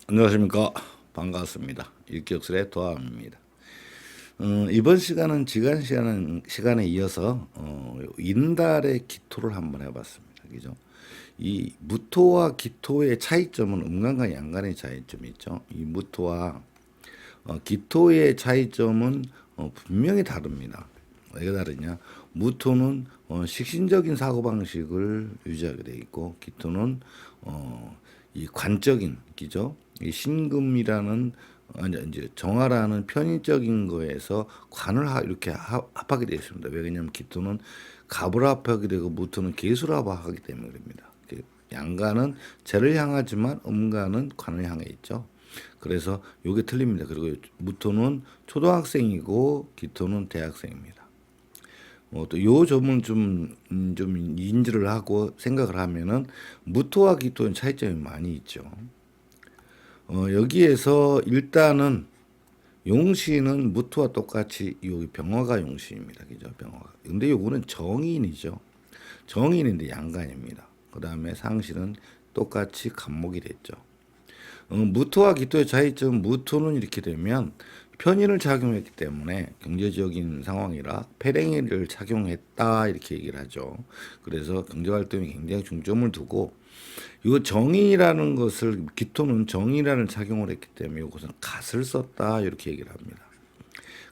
안녕하십니까. 반갑습니다. 일격술의 도함입니다. 이번 시간은 시간에 이어서 인달의 기토를 한번 해봤습니다. 그죠? 이 무토와 기토의 차이점은 음간과 양간의 차이점이 있죠. 이 무토와 기토의 차이점은 분명히 다릅니다. 왜 다르냐? 무토는 식신적인 사고방식을 유지하게 돼 있고, 기토는 이 관적인 기죠. 이 신금이라는 아니 이제 정화라는 편의적인 거에서 관을 이렇게 합하게 되어 있습니다. 왜냐하면 기토는 갑을 합하게 되고 무토는 계수를 합하기 때문에 그럽니다. 양간은 재를 향하지만 음간은 관을 향해 있죠. 그래서 요게 틀립니다. 그리고 무토는 초등학생이고 기토는 대학생입니다. 또요 점은 좀 인지를 하고 생각을 하면은 무토와 기토는 차이점이 많이 있죠. 여기에서 일단은 용신은 무토와 똑같이 여기 병화가 용신입니다. 그죠? 병화가. 근데 요거는 정인이죠. 정인인데 양간입니다. 그 다음에 상신은 똑같이 간목이 됐죠. 무토와 기토의 차이점, 무토는 이렇게 되면 편인을 작용했기 때문에 경제적인 상황이라 패랭이를 착용했다 이렇게 얘기를 하죠. 그래서 경제활동에 굉장히 중점을 두고 이거 정인이라는 것을 기토는 정인이라는 착용을 했기 때문에 이것은 갓을 썼다 이렇게 얘기를 합니다.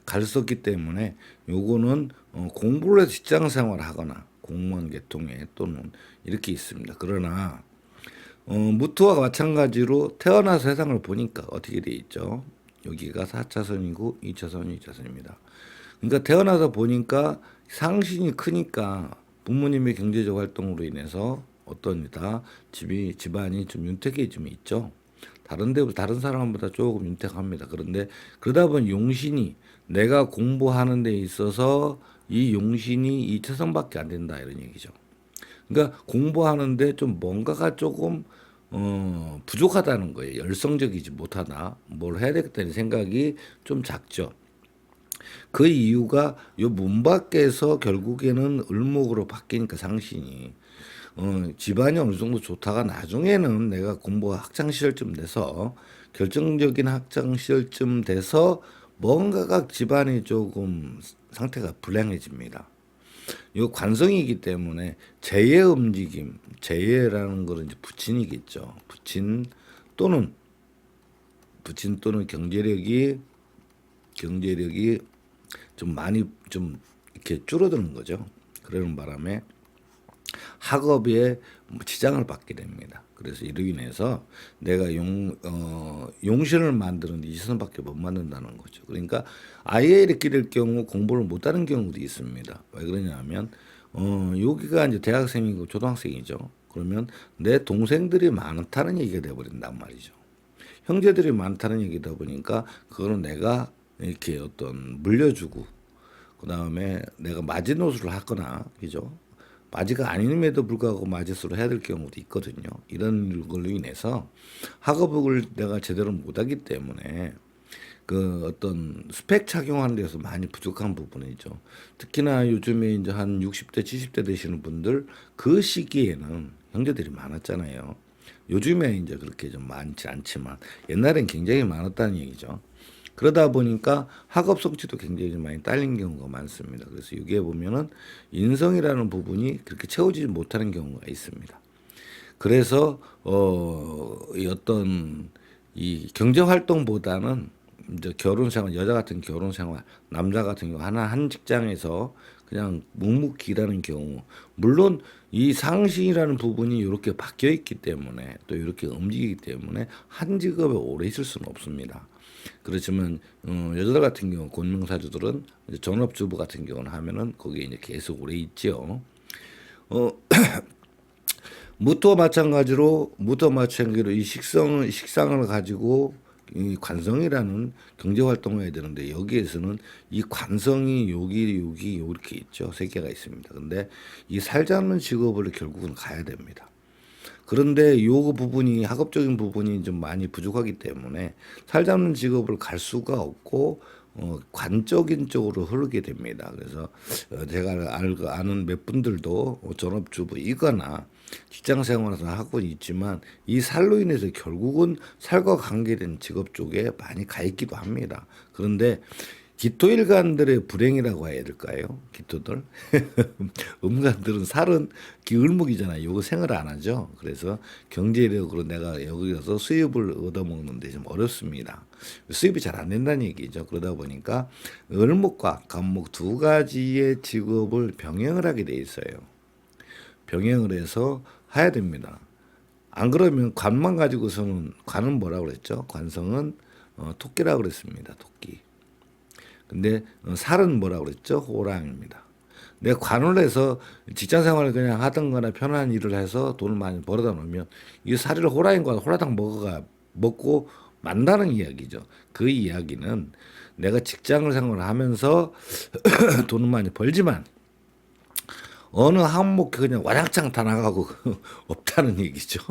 갓을 썼기 때문에 요거는 공부를 해서 직장 생활을 하거나 공무원 계통에 또는 이렇게 있습니다. 그러나 무토와 마찬가지로 태어나서 세상을 보니까 어떻게 돼 있죠? 여기가 4차선이고 2차선이 2차선입니다. 그러니까 태어나서 보니까 상신이 크니까 부모님의 경제적 활동으로 인해서 어떤 집안이 좀 윤택해짐이 있죠. 다른 사람보다 조금 윤택합니다. 그런데 그러다 보니 용신이 내가 공부하는 데 있어서 이 용신이 2차선밖에 안 된다 이런 얘기죠. 그러니까 공부하는데 좀 뭔가가 조금 부족하다는 거예요. 열성적이지 못하다. 뭘 해야 되겠다는 생각이 좀 작죠. 그 이유가 요 문 밖에서 결국에는 을목으로 바뀌니까 상신이 집안이 어느 정도 좋다가 나중에는 내가 공부 학창 시절쯤 돼서 결정적인 학창 시절쯤 돼서 뭔가가 집안이 조금 상태가 불량해집니다. 이 관성이기 때문에 재의 움직임, 재의라는 거는 이제 부친이겠죠. 또는 부친 또는 경제력이 좀 많이 좀 이렇게 줄어드는 거죠. 그러는 바람에 학업에 지장을 받게 됩니다. 그래서 이로 인해서 내가 용신을 만드는데 이선밖에 못 만든다는 거죠. 그러니까 아예 이렇게 될 경우 공부를 못하는 경우도 있습니다. 왜 그러냐면 여기가 이제 대학생이고 초등학생이죠. 그러면 내 동생들이 많다는 얘기가 돼버린단 말이죠. 형제들이 많다는 얘기다 보니까 그거는 내가 이렇게 어떤 물려주고 그 다음에 내가 마지노선을 하거나 그죠? 맞이가 아님에도 불구하고 맞이수로 해야 될 경우도 있거든요. 이런 걸로 인해서 학업을 내가 제대로 못하기 때문에 그 어떤 스펙 착용하는 데서 많이 부족한 부분이죠. 특히나 요즘에 이제 한 60대, 70대 되시는 분들 그 시기에는 형제들이 많았잖아요. 요즘에 이제 그렇게 좀 많지 않지만 옛날엔 굉장히 많았다는 얘기죠. 그러다 보니까 학업 성취도 굉장히 좀 많이 딸린 경우가 많습니다. 그래서 여기에 보면은 인성이라는 부분이 그렇게 채워지지 못하는 경우가 있습니다. 그래서 이 어떤 이 경제 활동보다는 이제 결혼 생활, 여자 같은 결혼 생활, 남자 같은 경우 하나 한 직장에서 그냥 묵묵히 일하는 경우, 물론 이 상신이라는 부분이 이렇게 바뀌어 있기 때문에 또 이렇게 움직이기 때문에 한 직업에 오래 있을 수는 없습니다. 그렇지만 여자들 같은 경우 권명사주들은 전업주부 같은 경우는 하면은 거기에 이제 계속 오래 있지요. 어, 무토와 마찬가지로 이 식상을 가지고 이 관성이라는 경제 활동을 해야 되는데 여기에서는 이 관성이 여기 이렇게 있죠. 세 개가 있습니다. 근데 이 살자는 직업을 결국은 가야 됩니다. 그런데 요 부분이 학업적인 부분이 좀 많이 부족하기 때문에 살자는 직업을 갈 수가 없고 관적인 쪽으로 흐르게 됩니다. 그래서 제가 아는 몇 분들도 전업주부이거나 직장 생활을 하고 있지만 이 살로 인해서 결국은 살과 관계된 직업 쪽에 많이 가 있기도 합니다. 그런데 기토일간들의 불행이라고 해야 될까요? 기토들. 음간들은 살은 을목이잖아요. 요거 생을 안 하죠. 그래서 경제력으로 내가 여기서 수입을 얻어먹는데 좀 어렵습니다. 수입이 잘 안 된다는 얘기죠. 그러다 보니까 을목과 간목 두 가지의 직업을 병행을 하게 돼 있어요. 병행을 해서 해야 됩니다. 안 그러면 관만 가지고서는 관은 뭐라고 그랬죠? 관성은 토끼라고 그랬습니다. 토끼. 근데 살은 뭐라고 그랬죠? 호랑입니다. 내가 관을 해서 직장 생활을 그냥 하던 거나 편한 일을 해서 돈을 많이 벌어다 놓으면 이 살을 호랑이가 호라당 먹고 만다는 이야기죠. 그 이야기는 내가 직장을 생활하면서 돈을 많이 벌지만 어느 항목에 그냥 와장창 다 나가고 없다는 얘기죠.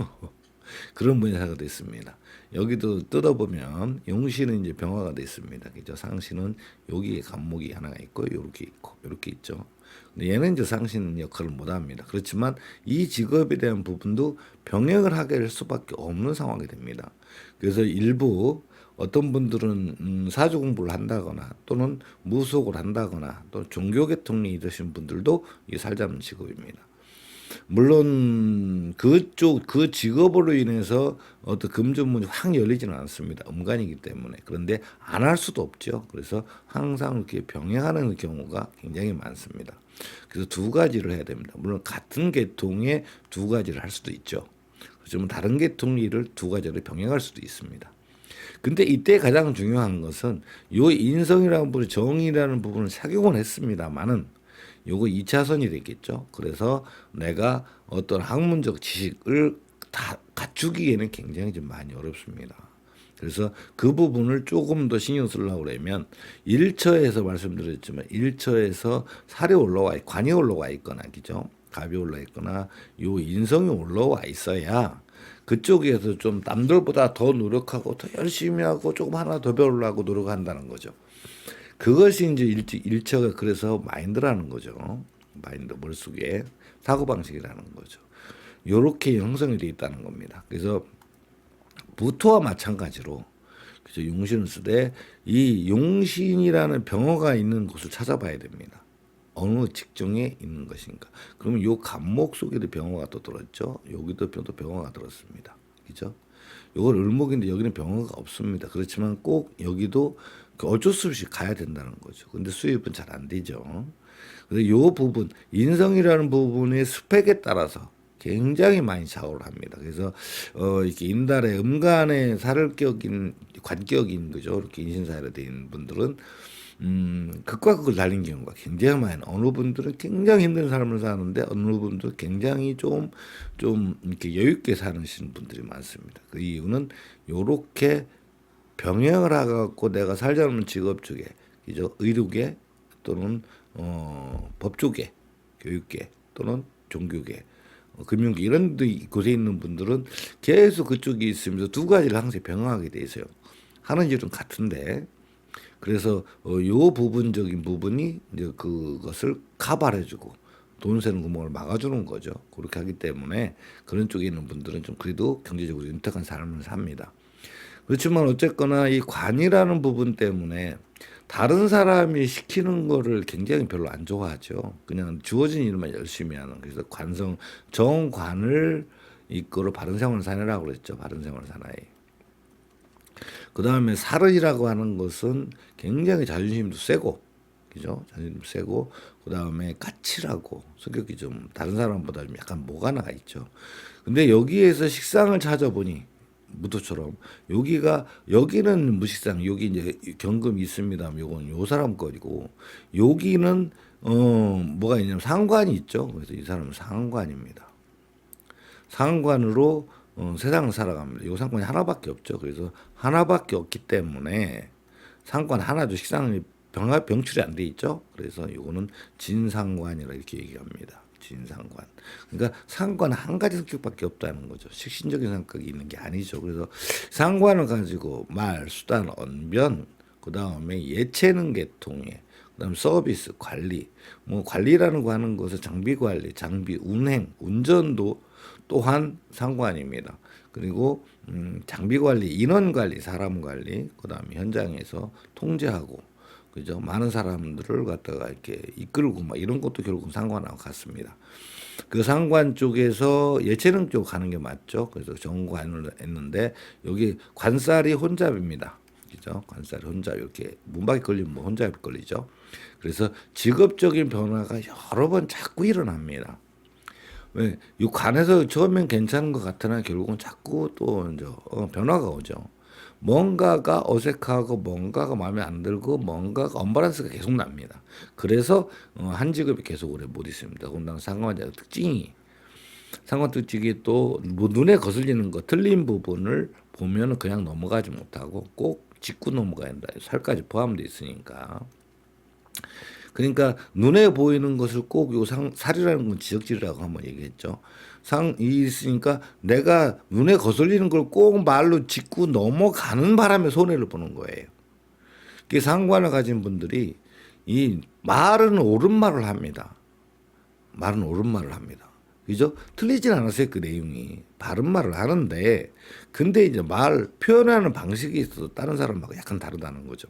그런 분야가 됐습니다. 여기도 뜯어보면 용신은 이제 병화가 됐습니다. 그죠? 상신은 여기에 간목이 하나가 있고 요렇게 있고 요렇게 있죠. 근데 얘는 이제 상신 역할을 못 합니다. 그렇지만 이 직업에 대한 부분도 병행을 하게 할 수밖에 없는 상황이 됩니다. 그래서 일부 어떤 분들은 사주 공부를 한다거나 또는 무속을 한다거나 또 종교 계통이 있으신 분들도 이 살잡는 직업입니다. 물론 그쪽 그 직업으로 인해서 어떤 금전문이 확 열리지는 않습니다. 음간이기 때문에. 그런데 안 할 수도 없죠. 그래서 항상 이렇게 병행하는 경우가 굉장히 많습니다. 그래서 두 가지를 해야 됩니다. 물론 같은 계통의 두 가지를 할 수도 있죠. 그렇지만 다른 계통의 일을 두 가지를 병행할 수도 있습니다. 근데 이때 가장 중요한 것은 요 인성이라는 부분, 정이라는 부분을 착용을 했습니다만은 요거 2차선이 되겠죠. 그래서 내가 어떤 학문적 지식을 다 갖추기에는 굉장히 좀 많이 어렵습니다. 그래서 그 부분을 조금 더 신경 쓰려고 그러면 1처에서 말씀드렸지만 1처에서 살이 올라와 관이 올라와 있거나 그죠? 갑이 올라 있거나 요 인성이 올라와 있어야 그쪽에서 좀 남들보다 더 노력하고 더 열심히 하고 조금 하나 더 배우려고 노력한다는 거죠. 그것이 이제 일처가 그래서 마인드라는 거죠. 마인드 머릿속에 사고방식이라는 거죠. 요렇게 형성이 되어 있다는 겁니다. 그래서 부토와 마찬가지로 그죠? 용신을 쓰되 이 용신이라는 병어가 있는 곳을 찾아봐야 됩니다. 어느 직종에 있는 것인가. 그러면 요 간목 속에도 병어가 또 들었죠. 여기도 또 병어가 들었습니다. 그죠? 요걸 을목인데 여기는 병어가 없습니다. 그렇지만 꼭 여기도 어쩔 수 없이 가야 된다는 거죠. 근데 수입은 잘 안 되죠. 그래서 요 부분, 인성이라는 부분의 스펙에 따라서 굉장히 많이 좌우를 합니다. 그래서 이렇게 인달의 음간의 살격인 관격인 거죠. 이렇게 인신사회로 된 분들은 극과 극을 달린 경우가 굉장히 많아요. 어느 분들은 굉장히 힘든 삶을 사는데 어느 분들은 굉장히 좀 이렇게 여유 있게 사시는 분들이 많습니다. 그 이유는 요렇게 병행을 하갖고 내가 살자는 직업 쪽에, 그죠? 의료계 또는 법조계, 교육계 또는 종교계, 금융계 이런 곳에 있는 분들은 계속 그쪽에 있으면서 두 가지를 항상 병행하게 돼 있어요. 하는 일은 같은데 그래서 요 부분적인 부분이 이제 그것을 카바해주고 돈 새는 구멍을 막아주는 거죠. 그렇게 하기 때문에 그런 쪽에 있는 분들은 좀 그래도 경제적으로 윤택한 삶을 삽니다. 그렇지만 어쨌거나 이 관이라는 부분 때문에 다른 사람이 시키는 거를 굉장히 별로 안 좋아하죠. 그냥 주어진 일만 열심히 하는. 그래서 정관을 이끌어 바른 생활을 사내라고 그랬죠. 바른 생활을 사나이. 그 다음에 살은이라고 하는 것은 굉장히 자존심도 세고, 그죠? 자존심도 세고, 그 다음에 까칠하고, 성격이 좀 다른 사람보다 좀 약간 뭐가 나가 있죠. 근데 여기에서 식상을 찾아보니, 무도처럼, 여기는 무식상, 여기 이제 경금이 있습니다. 요건 요 사람 거리고, 여기는, 뭐가 있냐면 상관이 있죠. 그래서 이 사람은 상관입니다. 상관으로 세상을 살아갑니다. 이 상관이 하나밖에 없죠. 그래서 하나밖에 없기 때문에 상관 하나도 식상이 병출이 안 돼 있죠. 그래서 이거는 진상관이라 이렇게 얘기합니다. 진상관. 그러니까 상관 한 가지 성격밖에 없다는 거죠. 식신적인 성격이 있는 게 아니죠. 그래서 상관을 가지고 말, 수단, 언변, 그다음에 예체능 계통에, 그다음 서비스 관리, 뭐 관리라는 거 하는 것은 장비 관리, 장비 운행, 운전도 또한 상관입니다. 그리고 장비 관리, 인원 관리, 사람 관리, 그다음에 현장에서 통제하고, 그죠? 많은 사람들을 갖다가 이렇게 이끌고 막 이런 것도 결국은 상관하고 같습니다. 그 상관 쪽에서 예체능 쪽 가는 게 맞죠. 그래서 정관을 했는데 여기 관살이 혼잡입니다. 그죠? 관살이 혼잡, 이렇게 문밖에 걸리면 뭐 혼잡이 걸리죠. 그래서 직업적인 변화가 여러 번 자꾸 일어납니다. 왜? 이 관에서 처음엔 괜찮은 것 같으나 결국은 자꾸 또 이제 변화가 오죠. 뭔가가 어색하고 뭔가가 마음에 안 들고 뭔가가 언밸런스가 계속 납니다. 그래서 한 직업이 계속 오래 못 있습니다. 더군다나 상관자의 특징이, 상관 특징이 또 뭐 눈에 거슬리는 거 틀린 부분을 보면은 그냥 넘어가지 못하고 꼭 짚고 넘어가야 된다. 살까지 포함되어 있으니까. 그러니까 눈에 보이는 것을 꼭 요 살이라는 건 지적질이라고 한번 얘기했죠. 상이 있으니까 내가 눈에 거슬리는 걸 꼭 말로 짚고 넘어가는 바람에 손해를 보는 거예요. 그 상관을 가진 분들이 이 말은 옳은 말을 합니다. 말은 옳은 말을 합니다. 그죠? 틀리진 않았어요. 그 내용이. 바른 말을 하는데, 근데 이제 말 표현하는 방식이 있어서 다른 사람하고 약간 다르다는 거죠.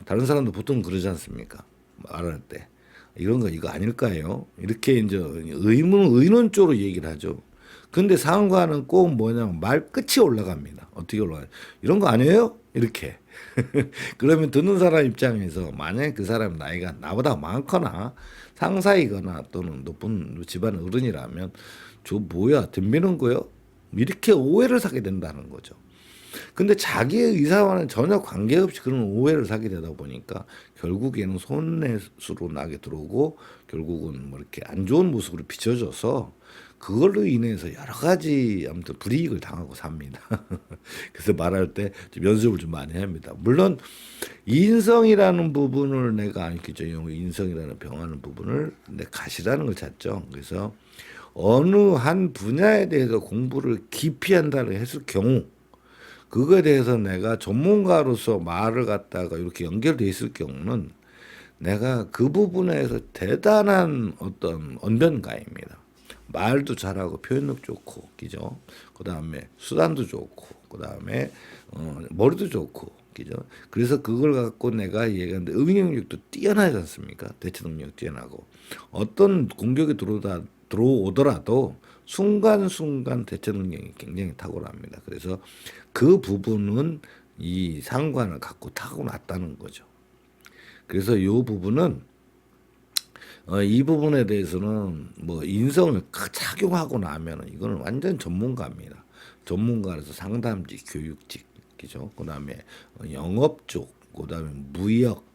다른 사람도 보통 그러지 않습니까? 말할 때. 이런 거 이거 아닐까요? 이렇게 이제 의논 쪽으로 얘기를 하죠. 근데 상관은 꼭 뭐냐면 말 끝이 올라갑니다. 어떻게 올라가요? 이런 거 아니에요? 이렇게. 그러면 듣는 사람 입장에서 만약에 그 사람 나이가 나보다 많거나 상사이거나 또는 높은 집안 어른이라면 저 뭐야 덤비는 거요? 이렇게 오해를 사게 된다는 거죠. 근데 자기의 의사와는 전혀 관계없이 그런 오해를 사게 되다 보니까 결국에는 손해수로 나게 들어오고 결국은 뭐 이렇게 안 좋은 모습으로 비춰져서 그걸로 인해서 여러 가지 아무튼 불이익을 당하고 삽니다. 그래서 말할 때 좀 연습을 좀 많이 합니다. 물론 인성이라는 부분을 내가 안겠죠. 인성이라는 병하는 부분을 내 가시라는 걸 찾죠. 그래서 어느 한 분야에 대해서 공부를 깊이 한다고 했을 경우 그거에 대해서 내가 전문가로서 말을 갖다가 이렇게 연결돼 있을 경우는 내가 그 부분에서 대단한 어떤 언변가입니다. 말도 잘하고 표현력 좋고, 그죠? 그 다음에 수단도 좋고, 그 다음에 머리도 좋고, 그죠? 그래서 그걸 갖고 내가 얘기하는데 응용력도 뛰어나지 않습니까? 대처 능력 뛰어나고 어떤 공격이 들어오더라도 순간순간 대처 능력이 굉장히 탁월합니다. 그래서 그 부분은 이 상관을 갖고 타고났다는 거죠. 그래서 이 부분은 이 부분에 대해서는 뭐 인성을 착용하고 나면은 이거는 완전 전문가입니다. 전문가라서 상담직, 교육직, 그죠? 그다음에 영업 쪽, 그다음에 무역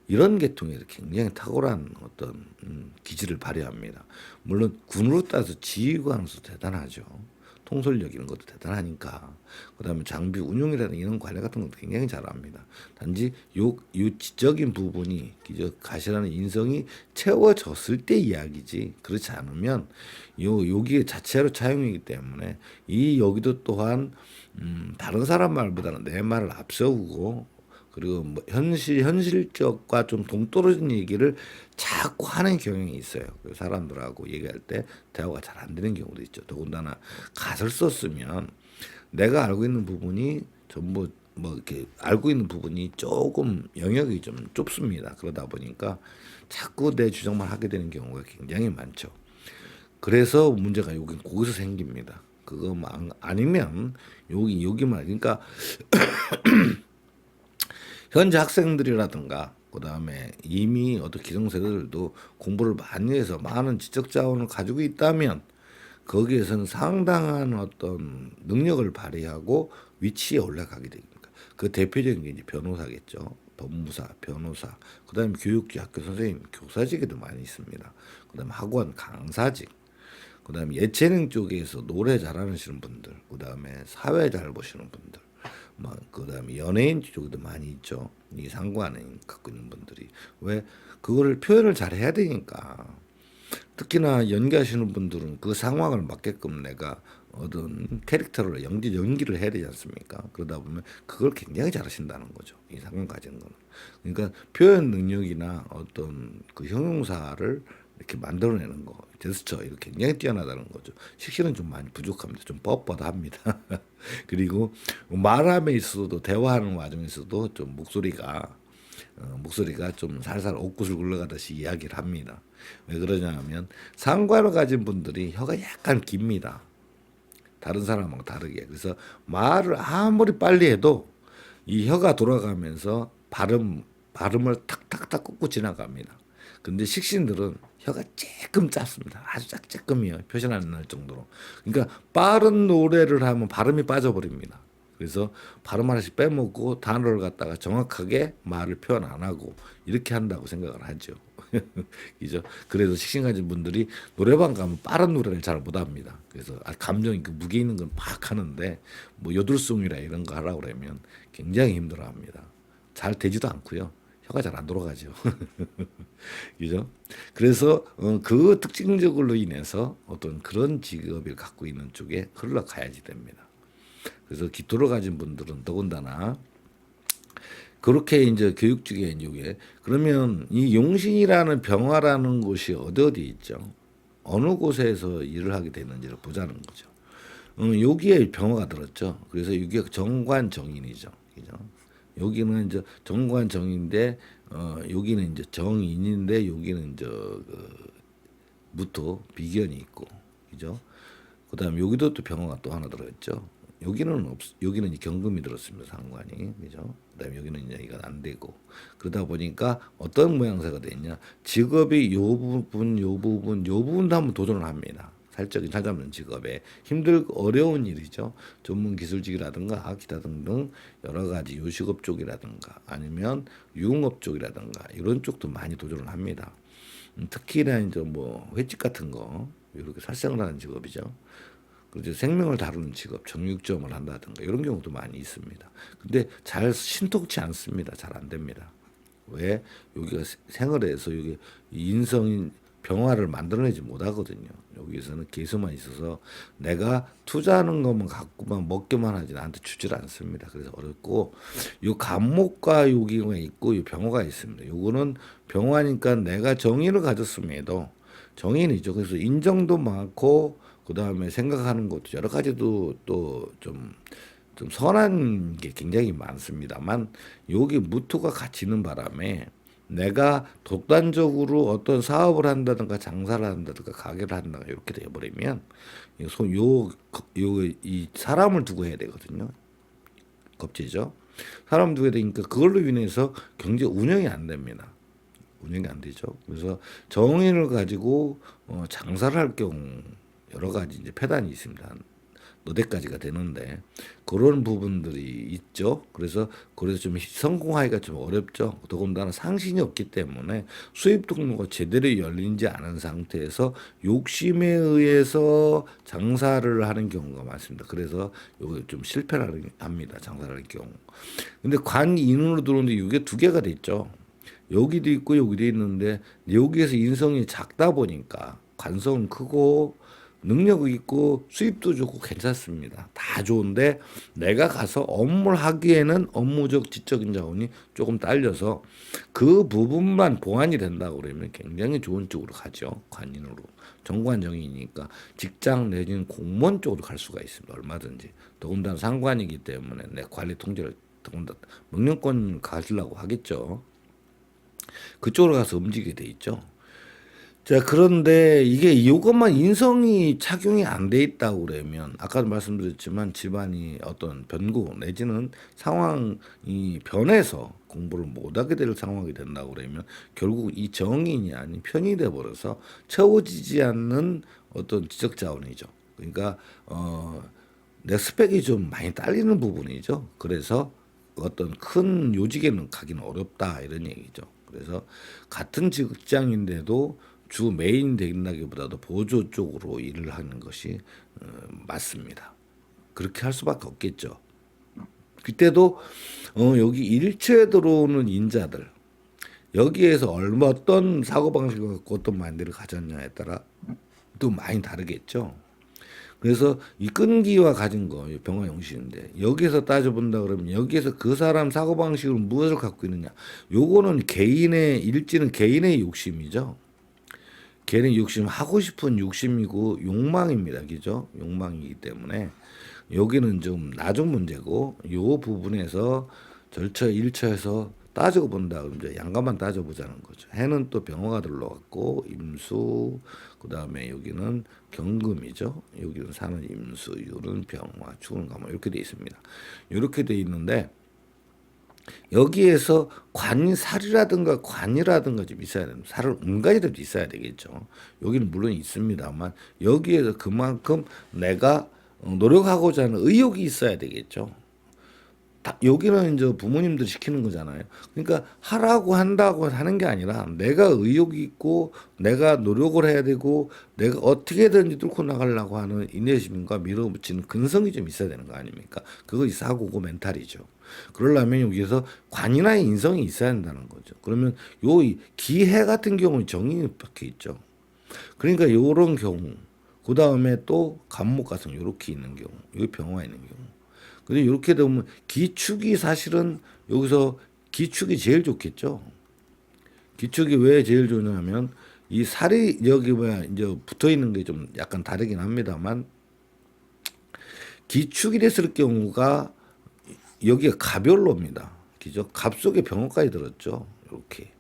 이런 계통에서 굉장히 탁월한 어떤 기질을 발휘합니다. 물론 군으로 따서 지휘관으로서 대단하죠. 통솔력 이런 것도 대단하니까. 그다음에 장비 운용이라는 이런 관리 같은 것도 굉장히 잘합니다. 단지 요 지적인 부분이 가시라는 인성이 채워졌을 때 이야기지. 그렇지 않으면 여기 자체로 차용이기 때문에 이 여기도 또한 다른 사람 말보다는 내 말을 앞세우고 그리고 뭐 현실적과 좀 동떨어진 얘기를 자꾸 하는 경향이 있어요. 그 사람들하고 얘기할 때 대화가 잘 안 되는 경우도 있죠. 더군다나 갓을 썼으면 내가 알고 있는 부분이 전부 뭐 이렇게 알고 있는 부분이 조금 영역이 좀 좁습니다. 그러다 보니까 자꾸 내 주장만 하게 되는 경우가 굉장히 많죠. 그래서 문제가 여기 거기서 생깁니다. 그거 아니면 여기만 그러니까 현재 학생들이라든가 그다음에 이미 어떤 기성세대들도 공부를 많이 해서 많은 지적 자원을 가지고 있다면 거기에서는 상당한 어떤 능력을 발휘하고 위치에 올라가게 됩니다. 그 대표적인 게 이제 변호사겠죠. 법무사, 변호사, 그다음에 교육직, 학교 선생님, 교사직에도 많이 있습니다. 그다음에 학원 강사직, 그다음에 예체능 쪽에서 노래 잘하시는 분들, 그다음에 사회 잘 보시는 분들. 그다음에 연예인 쪽도 많이 있죠. 이 상관을 갖고 있는 분들이 왜 그거를 표현을 잘 해야 되니까. 특히나 연기하시는 분들은 그 상황을 맞게끔 내가 어떤 캐릭터를 연기를 해야 되지 않습니까? 그러다 보면 그걸 굉장히 잘하신다는 거죠. 이 상관 가지는 거는. 그러니까 표현 능력이나 어떤 그 형용사를 이렇게 만들어내는 거, 제스처 이거 굉장히 뛰어나다는 거죠. 식신은 좀 많이 부족합니다. 좀 뻣뻣합니다. 그리고 말함에 있어도 대화하는 과정에서도 좀 목소리가 좀 살살 옥구슬 굴러가듯이 이야기를 합니다. 왜 그러냐면 상관을 가진 분들이 혀가 약간 깁니다. 다른 사람하고 다르게. 그래서 말을 아무리 빨리 해도 이 혀가 돌아가면서 발음을 탁탁탁 꽂고 지나갑니다. 근데 식신들은 혀가 조금 짧습니다. 아주 짝짝끔이에요. 표현 안 날 정도로. 그러니까 빠른 노래를 하면 발음이 빠져버립니다. 그래서 발음 하나씩 빼먹고 단어를 갖다가 정확하게 말을 표현 안 하고 이렇게 한다고 생각을 하죠. 그죠? 그래서 식신 가진 분들이 노래방 가면 빠른 노래를 잘 못합니다. 그래서 감정이 그 무게 있는 건 막 하는데 뭐 요들송이라 이런 거 하라고 그러면 굉장히 힘들어합니다. 잘 되지도 않고요. 혀가 잘 안 돌아가죠. 그죠? 그래서 그 특징적으로 인해서 어떤 그런 직업을 갖고 있는 쪽에 흘러가야지 됩니다. 그래서 기토를 가진 분들은 더군다나 그렇게 이제 교육 중에 이제 그러면 이 용신이라는 병화라는 곳이 어디 있죠? 어느 곳에서 일을 하게 되는지를 보자는 거죠. 여기에 병화가 들었죠. 그래서 이게 정관정인이죠. 그죠? 여기는 이제 정관정인데 여기는 이제 정인인데 여기는 이제 그 무토 비견이 있고 그죠? 그다음에 여기도 또 병화가 또 하나 들어있죠. 여기는 이제 경금이 들었습니다. 상관이 그죠? 그다음에 여기는 이제 이가 안 되고 그러다 보니까 어떤 모양새가 되냐? 직업이 요 부분도 한번 도전을 합니다. 살짝이 찾아오는 직업에 어려운 일이죠. 전문 기술직이라든가 기타 등등 여러 가지 요식업 쪽이라든가 아니면 유흥업 쪽이라든가 이런 쪽도 많이 도전을 합니다. 특히나 이제 뭐 횟집 같은 거 이렇게 살생을 하는 직업이죠. 그리고 생명을 다루는 직업, 정육점을 한다든가 이런 경우도 많이 있습니다. 근데 잘 신통치 않습니다. 잘 안 됩니다. 왜? 여기가 생을해서 여기 인성인 병화를 만들어내지 못하거든요. 여기서는 개수만 있어서 내가 투자하는 것만 갖고만 먹기만 하지 나한테 주질 않습니다. 그래서 어렵고 요 간목과 여기가 있고 요 병화가 있습니다. 요거는 병화니까 내가 정의를 가졌음에도 정인이죠. 그래서 인정도 많고 그 다음에 생각하는 것도 여러 가지도 또 좀 선한 게 굉장히 많습니다만 여기 무토가 갇히는 바람에 내가 독단적으로 어떤 사업을 한다든가 장사를 한다든가 가게를 한다든가 이렇게 돼버리면 이 사람을 두고 해야 되거든요. 겁제죠. 사람 두고 해야 되니까 그걸로 인해서 경제 운영이 안 됩니다. 운영이 안 되죠. 그래서 정인을 가지고 장사를 할 경우 여러 가지 이제 폐단이 있습니다. 너댓가지가 되는데 그런 부분들이 있죠. 그래서 좀 성공하기가 좀 어렵죠. 더군다나 상신이 없기 때문에 수입 통로가 제대로 열리지 않은 상태에서 욕심에 의해서 장사를 하는 경우가 많습니다. 그래서 이거 좀 실패를 합니다. 장사를 하는 경우. 근데 관인으로 들어오는데 이게 두 개가 됐죠. 여기도 있고 여기도 있는데 여기에서 인성이 작다 보니까 관성은 크고 능력이 있고 수입도 좋고 괜찮습니다. 다 좋은데 내가 가서 업무를 하기에는 업무적 지적인 자원이 조금 딸려서 그 부분만 보완이 된다고 그러면 굉장히 좋은 쪽으로 가죠. 관인으로. 정관정이니까 직장 내지는 공무원 쪽으로 갈 수가 있습니다. 얼마든지. 더군다나 상관이기 때문에 내 관리 통제를 더군다나 명령권 가지려고 하겠죠. 그쪽으로 가서 움직이게 돼 있죠. 자, 그런데 이게 이것만 인성이 착용이 안 돼 있다고 그러면 아까도 말씀드렸지만 집안이 어떤 변고 내지는 상황이 변해서 공부를 못하게 될 상황이 된다고 그러면 결국 이 정인이 아닌 편이 돼 버려서 채워지지 않는 어떤 지적 자원이죠. 그러니까 내 스펙이 좀 많이 딸리는 부분이죠. 그래서 어떤 큰 요직에는 가기는 어렵다 이런 얘기죠. 그래서 같은 직장인데도 주 메인 된다기보다도 보조 쪽으로 일을 하는 것이 맞습니다. 그렇게 할 수밖에 없겠죠. 그때도 여기 일체에 들어오는 인자들 여기에서 어떤 사고방식을 갖고 어떤 마인드를 가졌냐에 따라 또 많이 다르겠죠. 그래서 이 끈기와 가진 거, 병화 용신인데 여기서 따져본다 그러면 여기에서 그 사람 사고방식으로 무엇을 갖고 있느냐. 요거는 개인의 일지는 개인의 욕심이죠. 개인의 욕심, 하고 싶은 욕심이고 욕망입니다. 그죠? 욕망이기 때문에 여기는 좀 나중 문제고 요 부분에서 절차 1차에서 따지고 본다 그러면 이제 양가만 따져보자는 거죠. 해는 또 병화가 들러갔고 임수, 그다음에 여기는 경금이죠. 여기는 사는 임수, 요는 병화, 축은 가목 이렇게 돼 있습니다. 이렇게 돼 있는데 여기에서 살이라든가 관이라든가 좀 있어야 됩니다. 살은 가지들 있어야 되겠죠. 여기는 물론 있습니다만 여기에서 그만큼 내가 노력하고자 하는 의욕이 있어야 되겠죠. 여기는 이제 부모님들 시키는 거잖아요. 그러니까 하라고 한다고 하는 게 아니라 내가 의욕이 있고 내가 노력을 해야 되고 내가 어떻게든지 뚫고 나가려고 하는 인내심과 밀어붙이는 근성이 좀 있어야 되는 거 아닙니까? 그것이 사고고 멘탈이죠. 그러려면 여기서 관이나 인성이 있어야 한다는 거죠. 그러면 요 기해 같은 경우는 정인이 박혀 있죠. 그러니까 요런 경우, 그 다음에 또 간목 같은 요렇게 있는 경우, 여기 병화 있는 경우. 근데 이렇게 되면 기축이 사실은 여기서 기축이 제일 좋겠죠. 기축이 왜 제일 좋냐면 이 살이 여기 뭐야 이제 붙어 있는 게 좀 약간 다르긴 합니다만 기축이 됐을 경우가 여기가 갑열로입니다. 그죠? 갑 속에 병화까지 들었죠. 이렇게.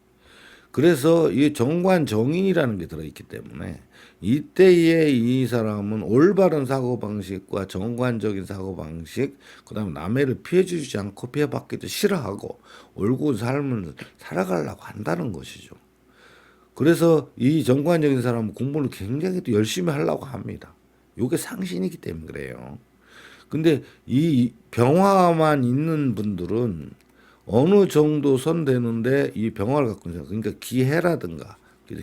그래서 이 정관 정인이라는 게 들어있기 때문에 이때에 이 사람은 올바른 사고방식과 정관적인 사고방식, 그다음에 남해를 피해주지 않고 피해받기도 싫어하고 옳고 삶을 살아가려고 한다는 것이죠. 그래서 이 정관적인 사람은 공부를 굉장히 또 열심히 하려고 합니다. 이게 상신이기 때문에 그래요. 근데 이 병화만 있는 분들은 어느 정도 선 되는데 이 병화를 갖고 있는 사람, 그러니까 기해라든가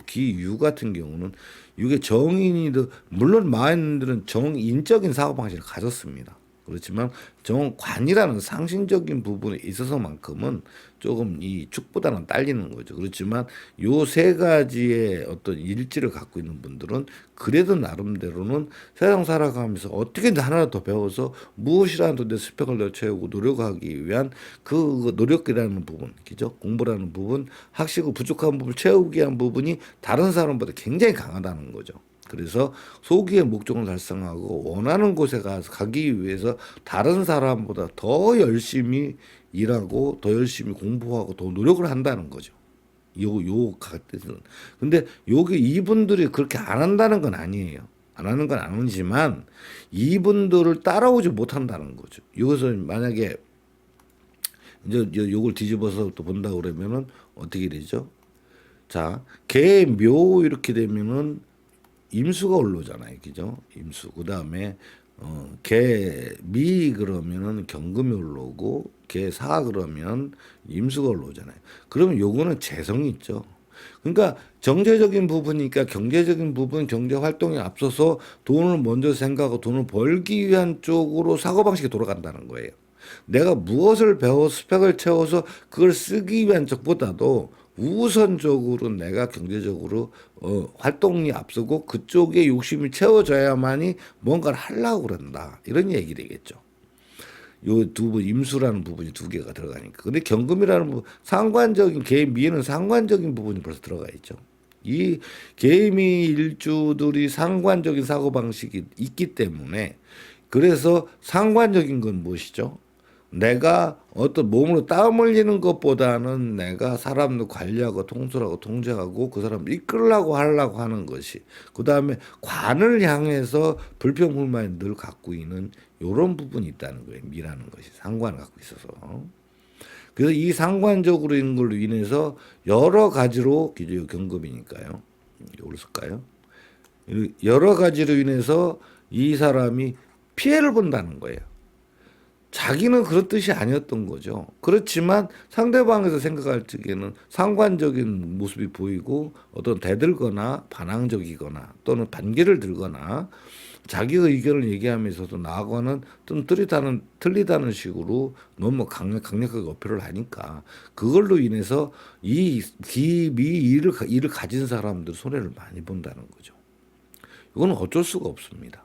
기유 같은 경우는 이게 정인이도 물론 마인들은 정인적인 사고방식을 가졌습니다. 그렇지만 정관이라는 상신적인 부분에 있어서만큼은 조금 이 축보다는 딸리는 거죠. 그렇지만 요 세 가지의 어떤 일지를 갖고 있는 분들은 그래도 나름대로는 세상 살아가면서 어떻게든 하나 더 배워서 무엇이라도 내 스펙을 더 채우고 노력하기 위한 그 노력이라는 부분, 그죠? 공부라는 부분, 학식을 부족한 부분을 채우기 위한 부분이 다른 사람보다 굉장히 강하다는 거죠. 그래서 소기의 목적을 달성하고 원하는 곳에 가기 위해서 다른 사람보다 더 열심히 일하고 더 열심히 공부하고 더 노력을 한다는 거죠. 요 같은. 근데 여기 이분들이 그렇게 안 한다는 건 아니에요. 안 하는 건 아니지만 이분들을 따라오지 못한다는 거죠. 여기서 만약에 이제 요걸 뒤집어서 또 본다 그러면은 어떻게 되죠? 자, 개묘 이렇게 되면은 임수가 올라오잖아요. 그죠? 임수. 그다음에 개미 그러면은 경금이 올라오고 개사 그러면 임수가 올라오잖아요. 그러면 요거는 재성이 있죠. 그러니까 정제적인 부분이니까 경제적인 부분, 경제 활동에 앞서서 돈을 먼저 생각하고 돈을 벌기 위한 쪽으로 사고방식이 돌아간다는 거예요. 내가 무엇을 배워 스펙을 채워서 그걸 쓰기 위한 쪽보다도 우선적으로 내가 경제적으로 활동이 앞서고 그쪽에 욕심이 채워져야만이 뭔가를 하려고 그런다. 이런 얘기 되겠죠. 요 두 분 임수라는 부분이 두 개가 들어가니까. 근데 경금이라는 부분 상관적인 개미에는 상관적인 부분이 벌써 들어가 있죠. 이 개미 일주들이 상관적인 사고방식이 있기 때문에 그래서 상관적인 건 무엇이죠? 내가 어떤 몸으로 땀 흘리는 것보다는 내가 사람들 관리하고 통솔하고 통제하고 그 사람을 이끌려고 하려고 하는 것이 그다음에 관을 향해서 불평불만을 늘 갖고 있는 이런 부분이 있다는 거예요. 미라는 것이 상관을 갖고 있어서. 그래서 이 상관적으로 있는 걸로 인해서 여러 가지로 기저 경금이니까요. 이걸 쓸까요? 여러 가지로 인해서 이 사람이 피해를 본다는 거예요. 자기는 그런 뜻이 아니었던 거죠. 그렇지만 상대방에서 생각할 적에는 상관적인 모습이 보이고 어떤 대들거나 반항적이거나 또는 반기를 들거나 자기 의견을 얘기하면서도 나하고는 좀 틀리다는 식으로 너무 강력하게 어필을 하니까 그걸로 인해서 이 일을 가진 사람들 손해를 많이 본다는 거죠. 이거는 어쩔 수가 없습니다.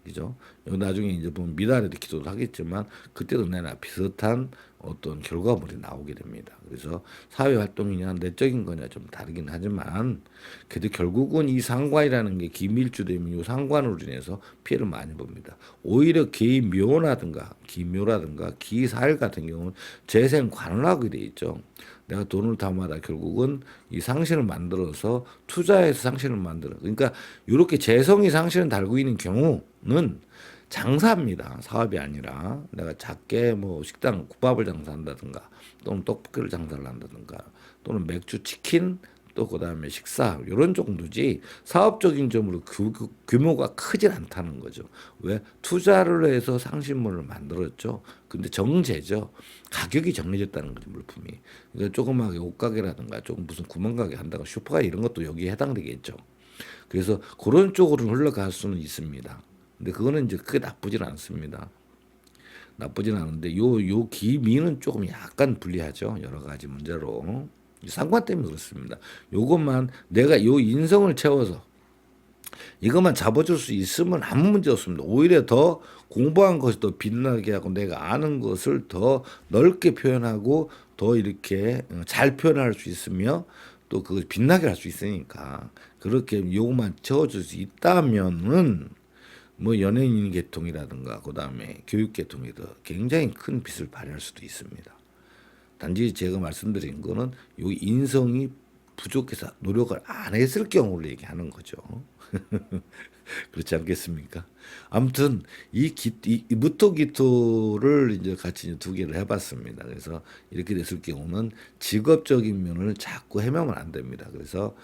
그죠? 나중에 이제 보면 미달에 기도도 하겠지만 그때도 내나 비슷한 어떤 결과물이 나오게 됩니다. 그래서 사회 활동이냐 내적인 거냐 좀 다르긴 하지만 그래도 결국은 이 상관이라는 게 기밀주되면 이 상관으로 인해서 피해를 많이 봅니다. 오히려 기묘라든가 기사일 같은 경우는 재생관을 하게 돼 있죠. 내가 돈을 담아다 결국은 이 상신을 만들어서 투자해서 상신을 만들어. 그러니까 이렇게 재성이 상신을 달고 있는 경우는 장사입니다. 사업이 아니라 내가 작게 뭐 식당 국밥을 장사한다든가 또는 떡볶이를 장사를 한다든가 또는 맥주 치킨 또 그다음에 식사 이런 정도지 사업적인 점으로 규모가 크진 않다는 거죠. 왜 투자를 해서 상신물을 만들었죠. 근데 정제죠. 가격이 정해졌다는 거죠 물품이. 그러니까 조그맣게 옷가게라든가 조금 무슨 구멍가게 한다가 슈퍼가 이런 것도 여기에 해당되겠죠. 그래서 그런 쪽으로 흘러갈 수는 있습니다. 근데 그거는 이제 크게 나쁘진 않습니다. 나쁘진 않은데 요 기미는 조금 약간 불리하죠. 여러 가지 문제로. 상관 때문에 그렇습니다. 요것만 내가 요 인성을 채워서 이것만 잡아줄 수 있으면 아무 문제 없습니다. 오히려 더 공부한 것이 더 빛나게 하고 내가 아는 것을 더 넓게 표현하고 더 이렇게 잘 표현할 수 있으며 또 그걸 빛나게 할 수 있으니까 그렇게 요것만 채워줄 수 있다면은 뭐 연예인 계통이라든가 그다음에 교육 계통에도 굉장히 큰 빛을 발휘할 수도 있습니다. 단지 제가 말씀드린 거는 요 인성이 부족해서 노력을 안 했을 경우를 얘기하는 거죠. 그렇지 않겠습니까? 아무튼 이 무토기토를 이제 같이 이제 두 개를 해봤습니다. 그래서 이렇게 됐을 경우는 직업적인 면을 자꾸 해명은 안 됩니다. 그래서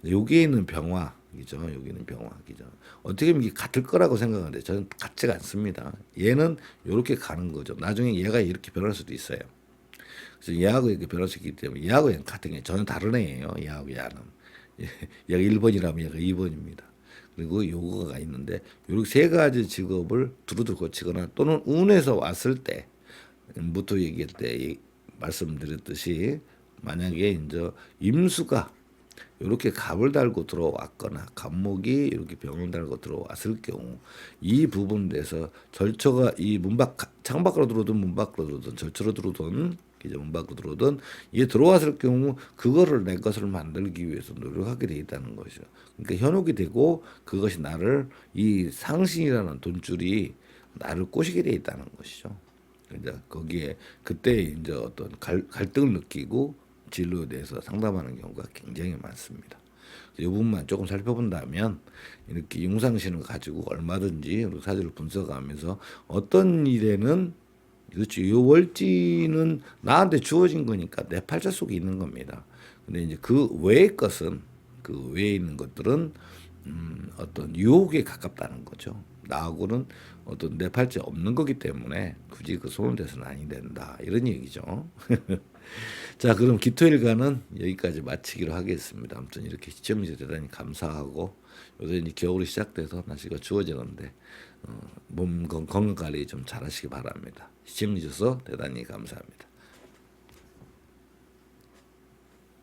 여기에 있는 병화이죠. 여기 있는 병화이죠. 어떻게 보면 이게 같을 거라고 생각하는데 저는 같지가 않습니다. 얘는 이렇게 가는 거죠. 나중에 얘가 이렇게 변할 수도 있어요. 그래서 얘하고 이렇게 변할 수 있기 때문에 얘하고 얘는 같은 게 전혀 다른 애예요. 얘하고 얘는. 얘가 1번이라면 얘가 2번입니다. 그리고 요거가 있는데 이렇게 세 가지 직업을 두루두루 고치거나 또는 운에서 왔을 때 무토 얘기할 때 말씀드렸듯이 만약에 이제 임수가 이렇게 갑을 달고 들어왔거나 갑목이 이렇게 병을 달고 들어왔을 경우 이 부분에서 절처가 이 창밖으로 들어오든 문 밖으로 들어오든 절처로 들어오든 이제 문 밖으로 들어오든 이게 들어왔을 경우 그거를 내 것을 만들기 위해서 노력하게 돼 있다는 것이죠. 그러니까 현혹이 되고 그것이 나를 이 상신이라는 돈줄이 나를 꼬시게 돼 있다는 것이죠. 이제 거기에 그때 이제 어떤 갈등을 느끼고 진로에 대해서 상담하는 경우가 굉장히 많습니다. 이 부분만 조금 살펴본다면 이렇게 융상신을 가지고 얼마든지 사주를 분석하면서 어떤 일에는 그렇죠. 이 월지는 나한테 주어진 거니까 내 팔자 속에 있는 겁니다. 근데 이제 그 외의 것은 그 외에 있는 것들은 어떤 유혹에 가깝다는 거죠. 나하고는 어떤 내 팔자 없는 거기 때문에 굳이 그 손을 대서는 아니 된다 이런 얘기죠. 자, 그럼 기토일간은 여기까지 마치기로 하겠습니다. 아무튼 이렇게 시청해주셔서 대단히 감사하고 요새 이제 겨울이 시작돼서 날씨가 추워지는데 몸 건강 관리 좀 잘하시기 바랍니다. 시청해주셔서 대단히 감사합니다.